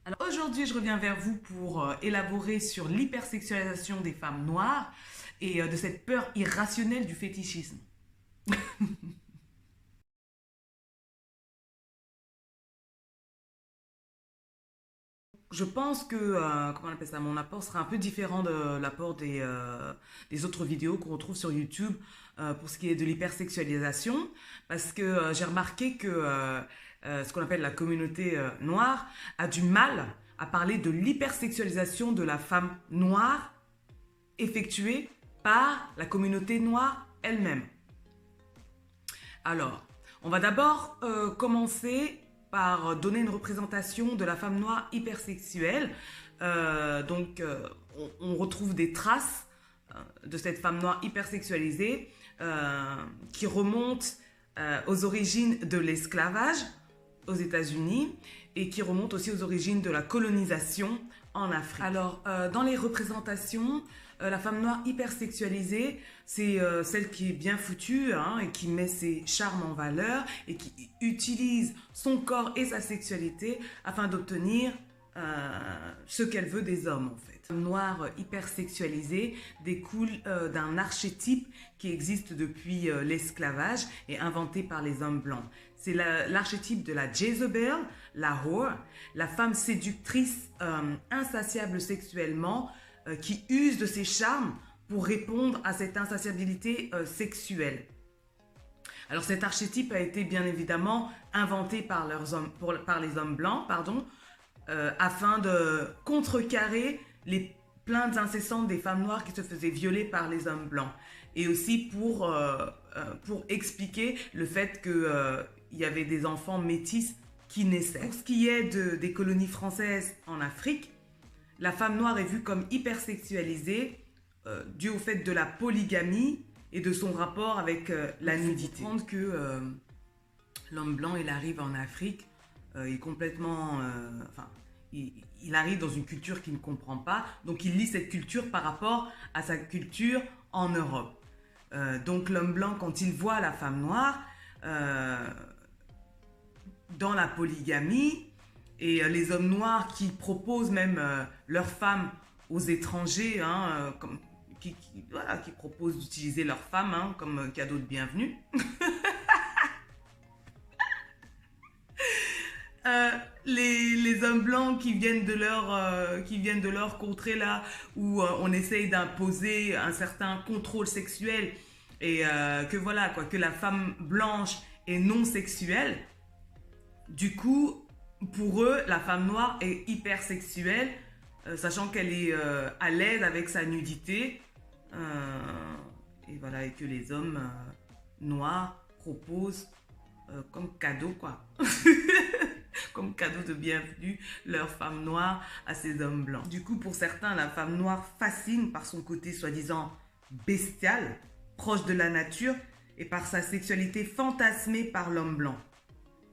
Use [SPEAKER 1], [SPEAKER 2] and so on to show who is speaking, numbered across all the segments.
[SPEAKER 1] Alors aujourd'hui, je reviens vers vous pour élaborer sur l'hypersexualisation des femmes noires et de cette peur irrationnelle du fétichisme. Je pense que, comment on appelle ça, mon apport sera un peu différent de l'apport des autres vidéos qu'on retrouve sur YouTube pour ce qui est de l'hypersexualisation, parce que j'ai remarqué que ce qu'on appelle la communauté noire a du mal à parler de l'hypersexualisation de la femme noire effectuée par la communauté noire elle-même. Alors, on va d'abord commencer par donner une représentation de la femme noire hypersexuelle. On retrouve des traces de cette femme noire hypersexualisée qui remontent aux origines de l'esclavage aux États-Unis et qui remontent aussi aux origines de la colonisation en Afrique. Alors, dans les représentations, la femme noire hypersexualisée, c'est celle qui est bien foutue et qui met ses charmes en valeur et qui utilise son corps et sa sexualité afin d'obtenir ce qu'elle veut des hommes en fait. La femme noire hypersexualisée découle d'un archétype qui existe depuis l'esclavage et inventé par les hommes blancs. C'est l'archétype de la Jezebel, la whore, la femme séductrice insatiable sexuellement qui use de ses charmes pour répondre à cette insatiabilité sexuelle. Alors cet archétype a été bien évidemment inventé par les hommes blancs, afin de contrecarrer les plaintes incessantes des femmes noires qui se faisaient violer par les hommes blancs. Et aussi pour expliquer le fait qu'il y avait des enfants métis qui naissaient. Pour ce qui est des colonies françaises en Afrique, la femme noire est vue comme hypersexualisée dû au fait de la polygamie et de son rapport avec la nudité. Il faut comprendre que l'homme blanc, il arrive en Afrique, il est complètement... il arrive dans une culture qu'il ne comprend pas, donc il lit cette culture par rapport à sa culture en Europe. Donc l'homme blanc, quand il voit la femme noire dans la polygamie, et les hommes noirs qui proposent même leurs femmes aux étrangers, qui proposent d'utiliser leurs femmes comme cadeau de bienvenue. Les hommes blancs qui viennent de leur contrée là où on essaye d'imposer un certain contrôle sexuel et que la femme blanche est non sexuelle. Du coup, pour eux, la femme noire est hypersexuelle, sachant qu'elle est à l'aise avec sa nudité et que les hommes noirs proposent comme cadeau comme cadeau de bienvenue leur femme noire à ces hommes blancs. Du coup, pour certains, la femme noire fascine par son côté soi-disant bestial, proche de la nature, et par sa sexualité fantasmée par l'homme blanc.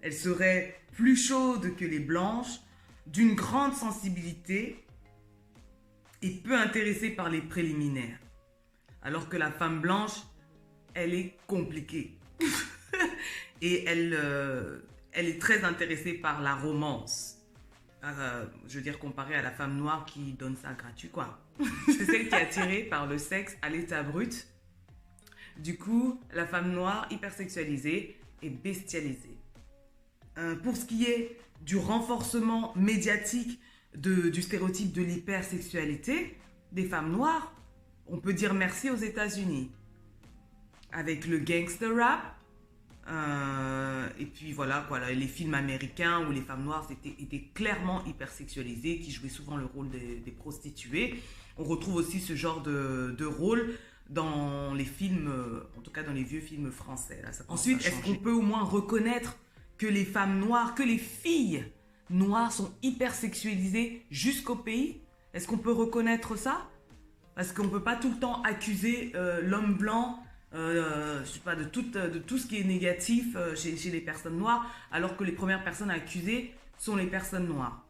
[SPEAKER 1] Elle serait plus chaude que les blanches, d'une grande sensibilité et peu intéressée par les préliminaires. Alors que la femme blanche, elle est compliquée. Et elle est très intéressée par la romance. Je veux dire, comparée à la femme noire qui donne ça gratuit, quoi. C'est celle qui est attirée par le sexe à l'état brut. Du coup, la femme noire hypersexualisée est bestialisée. Pour ce qui est du renforcement médiatique du stéréotype de l'hypersexualité des femmes noires, on peut dire merci aux États-Unis. Avec le gangster rap, et puis les films américains où les femmes noires étaient clairement hypersexualisées, qui jouaient souvent le rôle des prostituées. On retrouve aussi ce genre de rôle dans les films, en tout cas dans les vieux films français. Là, ensuite, est-ce qu'on peut au moins reconnaître que les femmes noires, que les filles noires sont hypersexualisées jusqu'au pays? Est-ce qu'on peut reconnaître ça? Parce qu'on ne peut pas tout le temps accuser l'homme blanc de tout ce qui est négatif chez les personnes noires, alors que les premières personnes à accuser sont les personnes noires.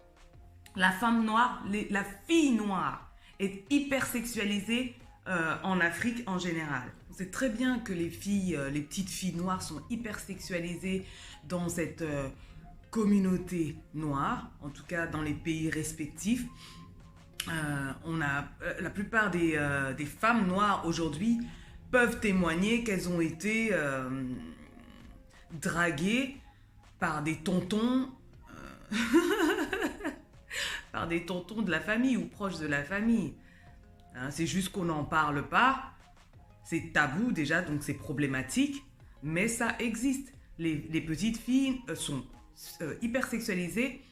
[SPEAKER 1] La femme noire, la fille noire est hypersexualisée en Afrique en général. On sait très bien que les petites filles noires sont hypersexualisées dans cette communauté noire, en tout cas dans les pays respectifs. La plupart des femmes noires aujourd'hui peuvent témoigner qu'elles ont été draguées par des tontons, par des tontons de la famille ou proches de la famille. Hein, c'est juste qu'on n'en parle pas. C'est tabou déjà, donc c'est problématique. Mais ça existe. Les petites filles sont hypersexualisées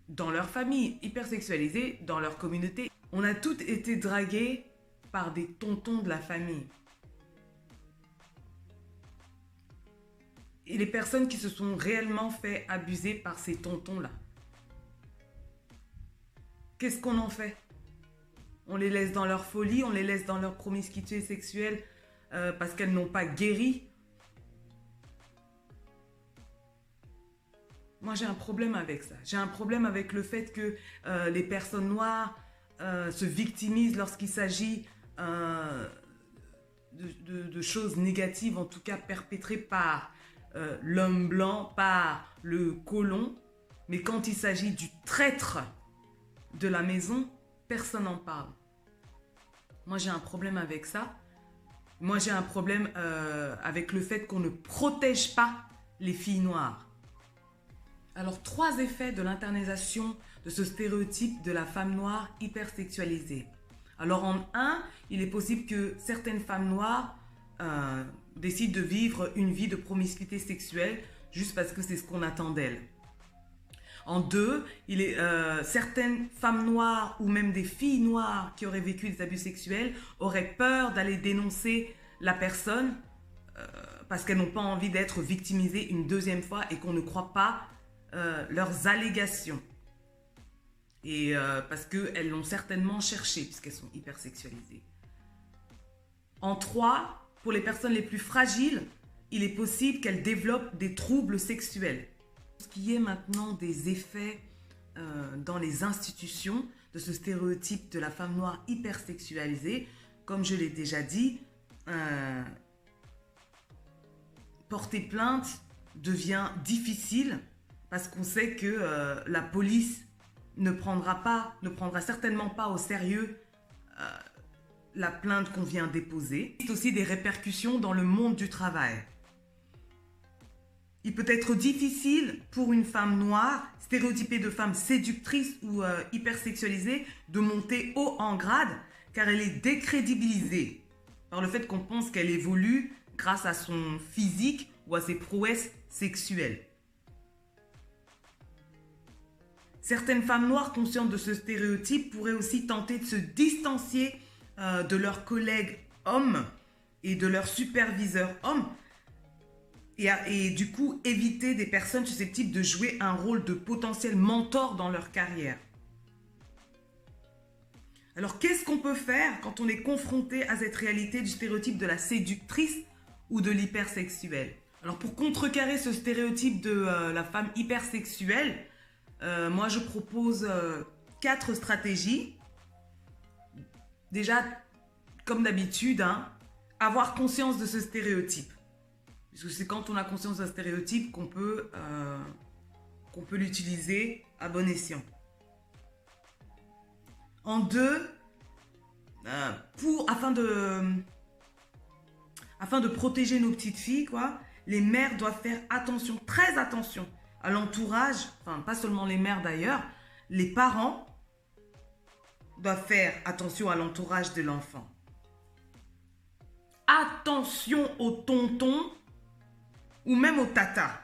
[SPEAKER 1] dans leur famille, hypersexualisées dans leur communauté. On a toutes été draguées par des tontons de la famille. Et les personnes qui se sont réellement fait abuser par ces tontons-là, qu'est-ce qu'on en fait? On les laisse dans leur folie, on les laisse dans leur promiscuité sexuelle parce qu'elles n'ont pas guéri. Moi, j'ai un problème avec ça. J'ai un problème avec le fait que les personnes noires se victimisent lorsqu'il s'agit de choses négatives, en tout cas perpétrées par l'homme blanc, par le colon. Mais quand il s'agit du traître de la maison, personne n'en parle. Moi, j'ai un problème avec ça. Moi, j'ai un problème avec le fait qu'on ne protège pas les filles noires. Alors, 3 effets de l'internalisation de ce stéréotype de la femme noire hypersexualisée. Alors, en 1, il est possible que certaines femmes noires décident de vivre une vie de promiscuité sexuelle juste parce que c'est ce qu'on attend d'elles. En 2, certaines femmes noires ou même des filles noires qui auraient vécu des abus sexuels auraient peur d'aller dénoncer la personne parce qu'elles n'ont pas envie d'être victimisées une deuxième fois et qu'on ne croit pas leurs allégations. Et parce qu'elles l'ont certainement cherché puisqu'elles sont hypersexualisées. En 3, pour les personnes les plus fragiles, il est possible qu'elles développent des troubles sexuels. Ce qui est maintenant des effets dans les institutions de ce stéréotype de la femme noire hypersexualisée, comme je l'ai déjà dit, porter plainte devient difficile parce qu'on sait que la police ne prendra certainement pas au sérieux la plainte qu'on vient déposer. Il y a aussi des répercussions dans le monde du travail. Il peut être difficile pour une femme noire, stéréotypée de femme séductrice ou hypersexualisée, de monter haut en grade car elle est décrédibilisée par le fait qu'on pense qu'elle évolue grâce à son physique ou à ses prouesses sexuelles. Certaines femmes noires conscientes de ce stéréotype pourraient aussi tenter de se distancier de leurs collègues hommes et de leurs superviseurs hommes et du coup éviter des personnes susceptibles de jouer un rôle de potentiel mentor dans leur carrière. Alors qu'est-ce qu'on peut faire quand on est confronté à cette réalité du stéréotype de la séductrice ou de l'hypersexuelle? Alors pour contrecarrer ce stéréotype de la femme hypersexuelle, moi je propose 4 stratégies. Déjà, comme d'habitude, avoir conscience de ce stéréotype. Parce que c'est quand on a conscience d'un stéréotype qu'on peut l'utiliser à bon escient. En 2, afin de protéger nos petites filles, les mères doivent faire attention, très attention à l'entourage, enfin pas seulement les mères d'ailleurs, les parents doivent faire attention à l'entourage de l'enfant. Attention aux tontons ou même aux tatas.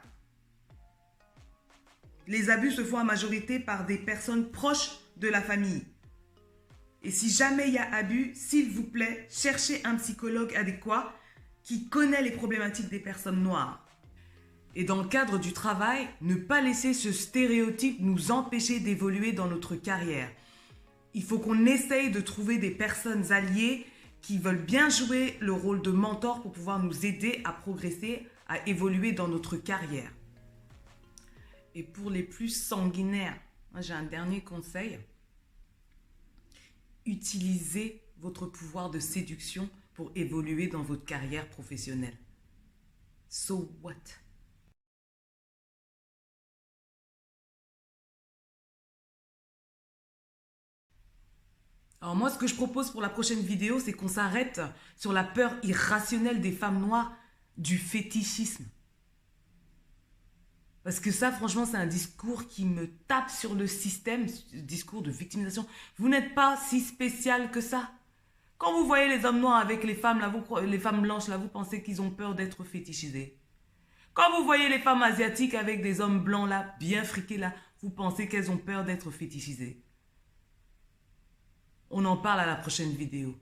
[SPEAKER 1] Les abus se font en majorité par des personnes proches de la famille. Et si jamais il y a abus, s'il vous plaît, cherchez un psychologue adéquat qui connaît les problématiques des personnes noires. Et dans le cadre du travail, ne pas laisser ce stéréotype nous empêcher d'évoluer dans notre carrière. Il faut qu'on essaye de trouver des personnes alliées qui veulent bien jouer le rôle de mentor pour pouvoir nous aider à progresser, à évoluer dans notre carrière. Et pour les plus sanguinaires, j'ai un dernier conseil. Utilisez votre pouvoir de séduction pour évoluer dans votre carrière professionnelle. So what? Alors moi, ce que je propose pour la prochaine vidéo, c'est qu'on s'arrête sur la peur irrationnelle des femmes noires du fétichisme. Parce que ça, franchement, c'est un discours qui me tape sur le système, discours de victimisation. Vous n'êtes pas si spécial que ça. Quand vous voyez les hommes noirs avec les femmes, là, les femmes blanches, là, vous pensez qu'ils ont peur d'être fétichisés. Quand vous voyez les femmes asiatiques avec des hommes blancs, là, bien friqués, là, vous pensez qu'elles ont peur d'être fétichisées. On en parle à la prochaine vidéo.